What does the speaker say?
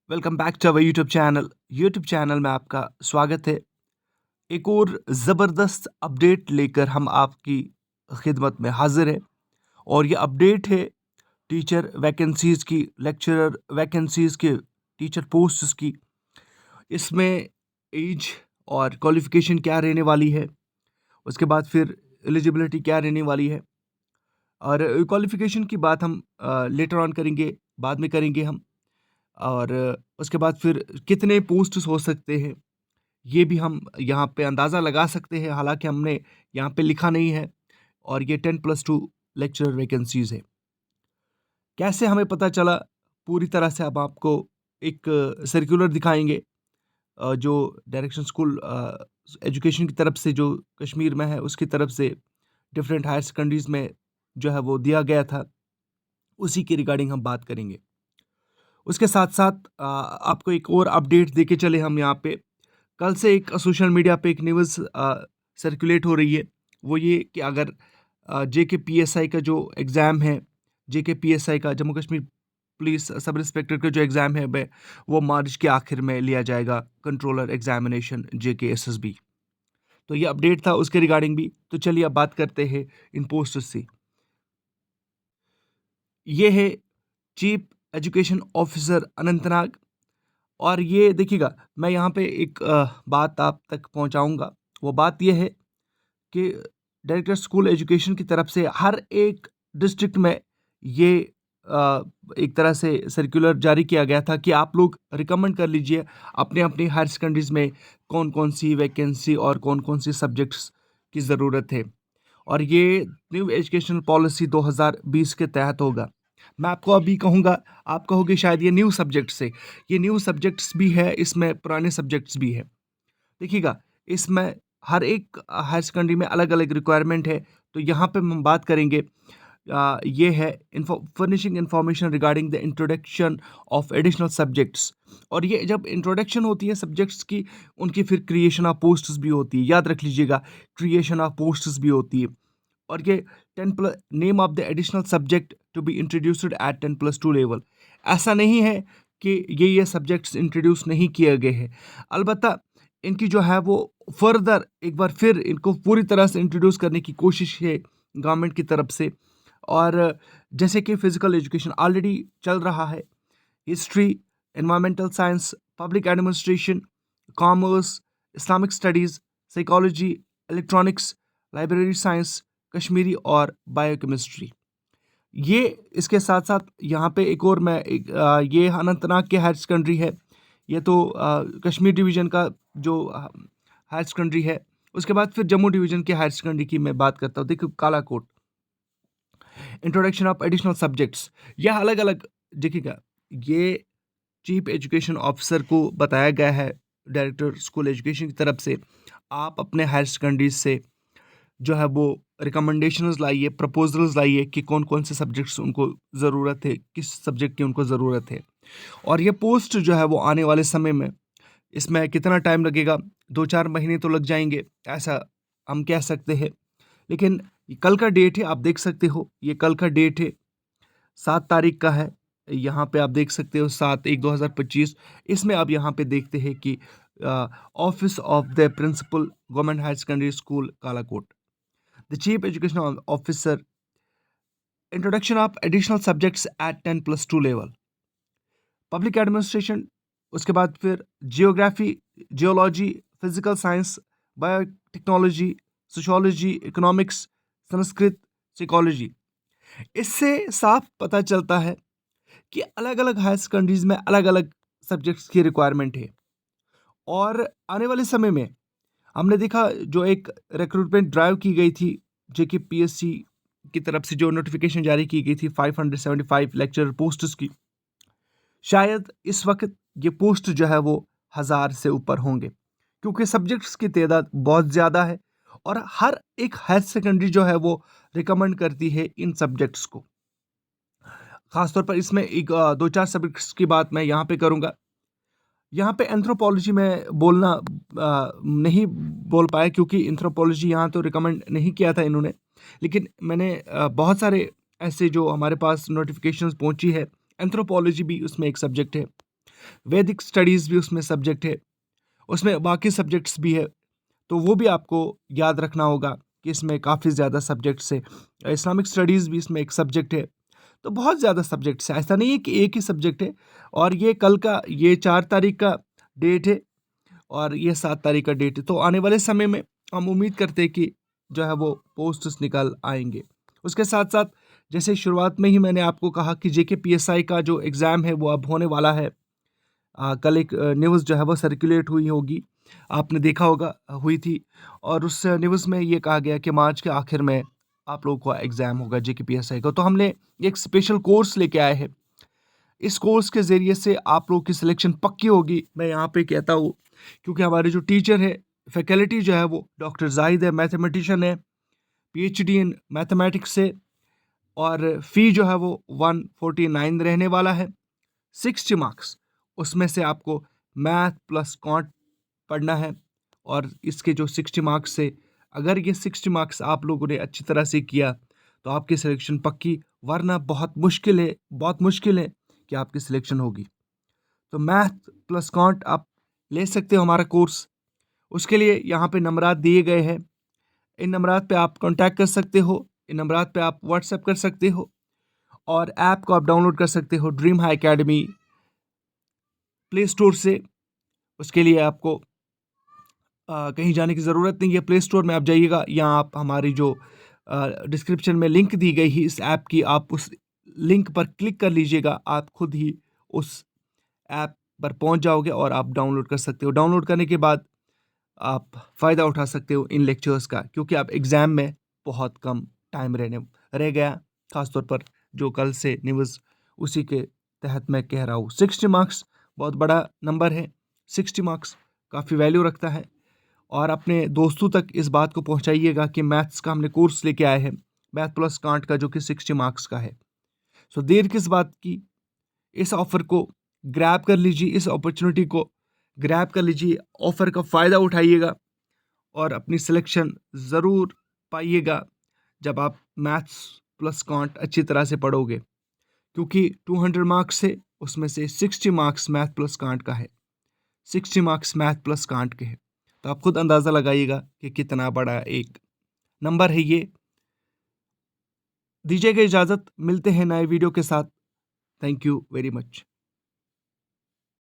Welcome back to our YouTube channel में आपका स्वागत है। एक और ज़बरदस्त अपडेट लेकर हम आपकी खिदमत में हाजिर हैं। और ये अपडेट है टीचर वैकेंसीज़ की, लेक्चरर वैकेंसीज़ के, टीचर पोस्ट्स की। इसमें एज और क्वालिफ़िकेशन क्या रहने वाली है, उसके बाद फिर एलिजिबिलिटी क्या रहने वाली है, और क्वालिफ़िकेशन की बात हम लेटर ऑन करेंगे, बाद में करेंगे हम। और उसके बाद फिर कितने पोस्ट्स हो सकते हैं, ये भी हम यहाँ पे अंदाज़ा लगा सकते हैं, हालाँकि हमने यहाँ पे लिखा नहीं है। और ये 10+2 लेक्चरर वैकेंसीज़ है। कैसे हमें पता चला, पूरी तरह से अब आपको एक सर्कुलर दिखाएँगे, जो डायरेक्शन स्कूल एजुकेशन की तरफ से, जो कश्मीर में है, उसकी तरफ से डिफरेंट हायर सेकेंडरीज़ में जो है वो दिया गया था, उसी के रिगार्डिंग हम बात करेंगे। उसके साथ-साथ आपको एक और अपडेट देके चले हम यहाँ पे। कल से एक सोशल मीडिया पे एक न्यूज़ सर्कुलेट हो रही है। वो ये कि अगर जेके पीएसआई का जो एग्ज़ाम है, जेके पीएसआई का, Jammu Kashmir police sub inspector का जो एग्ज़ाम है वो मार्च के आखिर में लिया जाएगा, कंट्रोलर एग्ज़ामिनेशन जेके एसएसबी। तो ये अपडेट था उसके रिगार्डिंग भी। तो चलिए अब बात करते हैं इन पोस्ट्स से। ये है चीफ एजुकेशन ऑफिसर अनंतनाग। और ये देखिएगा, मैं यहाँ पे एक बात आप तक पहुँचाऊँगा। वो बात ये है कि डायरेक्टर स्कूल एजुकेशन की तरफ से हर एक डिस्ट्रिक्ट में ये एक तरह से सर्कुलर जारी किया गया था कि आप लोग रिकमेंड कर लीजिए अपने अपनी हायर सेकेंडरीज में कौन कौन सी वैकेंसी और कौन कौन सी सब्जेक्ट्स की ज़रूरत है। और ये न्यू एजुकेशनल पॉलिसी 2020 के तहत होगा। मैं आपको अभी कहूँगा, आप कहोगे शायद ये न्यू सब्जेक्ट्स है। ये न्यू सब्जेक्ट्स भी है, इसमें पुराने सब्जेक्ट्स भी है। देखिएगा, इसमें हर एक हायर सेकेंडरी में अलग-अलग रिक्वायरमेंट है। तो यहाँ पे हम बात करेंगे, ये है furnishing information regarding the introduction of additional subjects. और ये जब इंट्रोडक्शन होती है सब्जेक्ट्स की, उनकी फिर क्रिएशन ऑफ पोस्ट्स भी होती है। याद रख लीजिएगा, क्रिएशन ऑफ पोस्ट्स भी होती है। और ये 10+ name of the additional subject to be introduced at 10+2 level. ऐसा नहीं है कि ये सब्जेक्ट्स इंट्रोड्यूस नहीं किए गए हैं। अलबत्ता इनकी जो है वो फर्दर एक बार फिर इनको पूरी तरह से इंट्रोड्यूस करने की कोशिश है गवर्नमेंट की तरफ से। और जैसे कि फिजिकल एजुकेशन ऑलरेडी चल रहा है, history, environmental science, public administration, commerce, Islamic studies, psychology, electronics, library science, Kashmiri और बायोकेमिस्ट्री। ये इसके साथ-साथ यहाँ पे एक और मैं ये अनंतनाग की हायर सेकेंडरी है। ये तो कश्मीर डिवीज़न का जो हायर सेकेंडरी है। उसके बाद फिर जम्मू डिवीज़न के हायर सेकेंडरी की मैं बात करता हूँ। देखिए, Kalakot, introduction of additional subjects, यह अलग-अलग देखिएगा, ये चीफ एजुकेशन ऑफिसर को बताया गया है डायरेक्टर स्कूल एजुकेशन की तरफ से। आप अपने हायर सेकेंडरीज़ से जो है वो रिकमेंडेशंस लाइए, प्रपोजल्स लाइए कि कौन-कौन से सब्जेक्ट्स उनको ज़रूरत है, किस सब्जेक्ट की उनको ज़रूरत है। और ये पोस्ट जो है वो आने वाले समय में, इसमें कितना टाइम लगेगा, 2-4 महीने तो लग जाएँगे, ऐसा हम कह सकते हैं। लेकिन ये कल का डेट है, आप देख सकते हो, ये कल का डेट है, 7 तारीख का है। यहाँ पे आप देख सकते हो 7/1/2025। इसमें आप यहाँ पे देखते हैं कि office of the principal government higher secondary school Kalakot, the chief education officer, introduction of additional subjects at 10+2 level, public administration, उसके बाद फिर geography, geology, physical science, biotechnology, sociology, economics, Sanskrit, psychology. इससे साफ पता चलता है कि अलग-अलग हायर सेकेंडरीज में अलग-अलग सब्जेक्ट्स की रिक्वायरमेंट है। और आने वाले समय में हमने देखा, जो एक रिक्रूटमेंट ड्राइव की गई थी जेके पीएससी की तरफ से, जो नोटिफिकेशन जारी की गई थी 575 लेक्चरर पोस्ट्स की, शायद इस वक्त ये पोस्ट जो है वो 1000 से ऊपर होंगे, क्योंकि सब्जेक्ट्स की तादाद बहुत ज़्यादा है। और हर एक हायर सेकेंडरी जो है वो रिकमेंड करती है इन सब्जेक्ट्स को। खासतौर पर इसमें एक 2-4 सब्जेक्ट्स की बात मैं यहाँ पे करूँगा। यहाँ पे एंथ्रोपोलॉजी में बोलना नहीं बोल पाया, क्योंकि एंथ्रोपोलॉजी यहाँ तो रिकमेंड नहीं किया था इन्होंने। लेकिन मैंने बहुत सारे ऐसे जो हमारे पास नोटिफिकेशंस पहुँची है, एंथ्रोपोलॉजी भी उसमें एक सब्जेक्ट है। वैदिक स्टडीज़ भी उसमें सब्जेक्ट है, उसमें बाकी सब्जेक्ट्स भी है, तो वो भी आपको याद रखना होगा कि इसमें काफ़ी ज़्यादा सब्जेक्ट्स है। इस्लामिक स्टडीज़ भी इसमें एक सब्जेक्ट है, तो बहुत ज़्यादा सब्जेक्ट्स हैं, ऐसा नहीं है कि एक ही सब्जेक्ट है। और ये कल का, ये 4 तारीख का डेट है और ये 7 तारीख का डेट है, तो आने वाले समय में हम उम्मीद करते हैं कि जो है वो पोस्ट्स निकल आएँगे। उसके साथ-साथ जैसे शुरुआत में ही मैंने आपको कहा कि जेके पीएसआई का जो एग्ज़ाम है वो अब होने वाला है। कल एक न्यूज़ जो है वो सर्कुलेट हुई होगी, आपने देखा होगा, हुई थी, और उस न्यूज़ में ये कहा गया कि मार्च के आखिर में आप लोगों का एग्ज़ाम होगा जेके पीएसआई का। तो हमने एक स्पेशल कोर्स लेके आए हैं। इस कोर्स के ज़रिए से आप लोगों की सिलेक्शन पक्की होगी, मैं यहाँ पे कहता हूँ, क्योंकि हमारे जो टीचर है, फैकल्टी जो है वो डॉक्टर ज़ाहिद है, मैथमेटिशियन है, पीएचडी इन मैथमेटिक्स है, और फ़ी जो है वो 149 रहने वाला है। 60 मार्क्स, उसमें से आपको मैथ प्लस क्वांट पढ़ना है, और इसके जो 60 मार्क्स से, अगर ये 60 मार्क्स आप लोगों ने अच्छी तरह से किया तो आपकी सिलेक्शन पक्की, वरना बहुत मुश्किल है कि आपकी सिलेक्शन होगी। तो मैथ प्लस क्वांट आप ले सकते हो हमारा कोर्स। उसके लिए यहाँ पे नंबरात दिए गए हैं, इन नंबरात पे आप कांटेक्ट कर सकते हो, इन नंबरात पे आप व्हाट्सएप कर सकते हो, और ऐप को आप डाउनलोड कर सकते हो dream high academy play store से। उसके लिए आपको कहीं जाने की ज़रूरत नहीं है, प्ले स्टोर में आप जाइएगा, या आप हमारी जो डिस्क्रिप्शन में लिंक दी गई है इस ऐप की, आप उस लिंक पर क्लिक कर लीजिएगा, आप खुद ही उस ऐप पर पहुंच जाओगे और आप डाउनलोड कर सकते हो। डाउनलोड करने के बाद आप फ़ायदा उठा सकते हो इन लेक्चर्स का, क्योंकि आप एग्ज़ाम में बहुत कम टाइम रह गया, ख़ासतौर पर जो कल से न्यूज़, उसी के तहत मैं कह रहा हूँ। 60 मार्क्स बहुत बड़ा नंबर है, 60 मार्क्स काफ़ी वैल्यू रखता है, और अपने दोस्तों तक इस बात को पहुंचाइएगा कि मैथ्स का हमने कोर्स लेके आए हैं, मैथ प्लस कांट का, जो कि 60 मार्क्स का है। सो देर किस बात की, इस ऑफ़र को ग्रैब कर लीजिए, इस अपॉर्चुनिटी को ग्रैब कर लीजिए, ऑफ़र का फ़ायदा उठाइएगा और अपनी सिलेक्शन ज़रूर पाइएगा जब आप मैथ्स प्लस कांट अच्छी तरह से पढ़ोगे, क्योंकि 200 मार्क्स से उसमें से 60 मार्क्स मैथ प्लस कांट का है, 60 मार्क्स मैथ प्लस कांट के हैं। तो आप खुद अंदाज़ा लगाइएगा कि कितना बड़ा एक नंबर है ये। दीजिएगा इजाज़त, मिलते हैं नए वीडियो के साथ। Thank you very much.